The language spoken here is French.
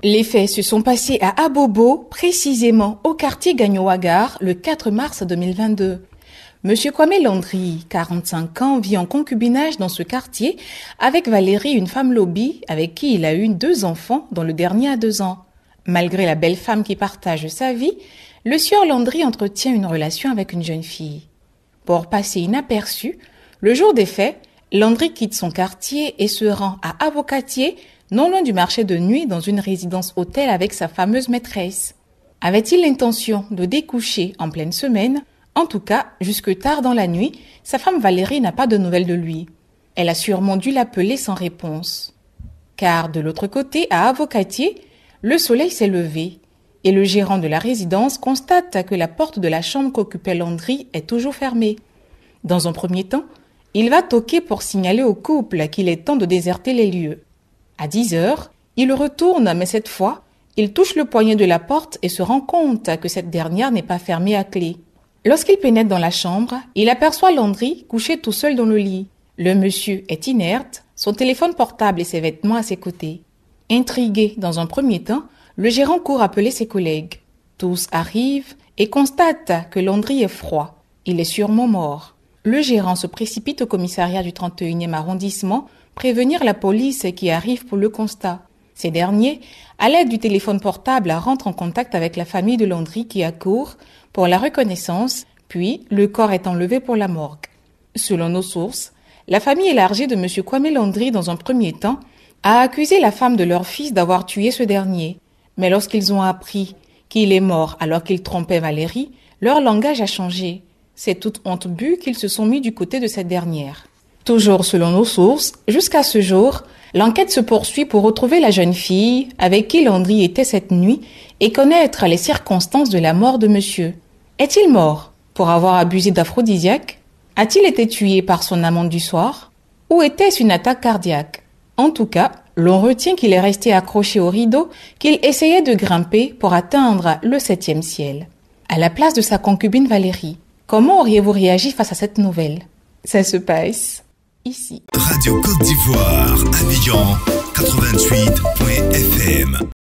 Les faits se sont passés à Abobo, précisément au quartier Gagno-Agar, le 4 mars 2022. Monsieur Kwame Landry, 45 ans, vit en concubinage dans ce quartier avec Valérie, une femme lobby avec qui il a eu 2 enfants, dont le dernier a 2 ans. Malgré la belle femme qui partage sa vie, le sieur Landry entretient une relation avec une jeune fille. Pour passer inaperçu, le jour des faits, Landry quitte son quartier et se rend à Avocatier, non loin du marché de nuit, dans une résidence-hôtel avec sa fameuse maîtresse. Avait-il l'intention de découcher en pleine semaine? En tout cas, jusque tard dans la nuit, sa femme Valérie n'a pas de nouvelles de lui. Elle a sûrement dû l'appeler sans réponse. Car de l'autre côté, à Avocatier, le soleil s'est levé et le gérant de la résidence constate que la porte de la chambre qu'occupait Landry est toujours fermée. Dans un premier temps, il va toquer pour signaler au couple qu'il est temps de déserter les lieux. À 10 heures, il retourne, mais cette fois, il touche le poignet de la porte et se rend compte que cette dernière n'est pas fermée à clé. Lorsqu'il pénètre dans la chambre, il aperçoit Landry couché tout seul dans le lit. Le monsieur est inerte, son téléphone portable et ses vêtements à ses côtés. Intrigué dans un premier temps, le gérant court appeler ses collègues. Tous arrivent et constatent que Landry est froid. Il est sûrement mort. Le gérant se précipite au commissariat du 31e arrondissement prévenir la police qui arrive pour le constat. Ces derniers, à l'aide du téléphone portable, rentrent en contact avec la famille de Landry qui accourt pour la reconnaissance, puis le corps est enlevé pour la morgue. Selon nos sources, la famille élargie de M. Kwame Landry, dans un premier temps, a accusé la femme de leur fils d'avoir tué ce dernier. Mais lorsqu'ils ont appris qu'il est mort alors qu'il trompait Valérie, leur langage a changé. C'est toute honte bue qu'ils se sont mis du côté de cette dernière. Toujours selon nos sources, jusqu'à ce jour, l'enquête se poursuit pour retrouver la jeune fille avec qui Landry était cette nuit et connaître les circonstances de la mort de monsieur. Est-il mort pour avoir abusé d'aphrodisiaques? A-t-il été tué par son amante du soir? Ou était-ce une attaque cardiaque? En tout cas, l'on retient qu'il est resté accroché au rideau, qu'il essayait de grimper pour atteindre le 7e ciel. À la place de sa concubine Valérie, comment auriez-vous réagi face à cette nouvelle? Ça se passe ici. Radio Côte d'Ivoire, Abidjan, 88.fm.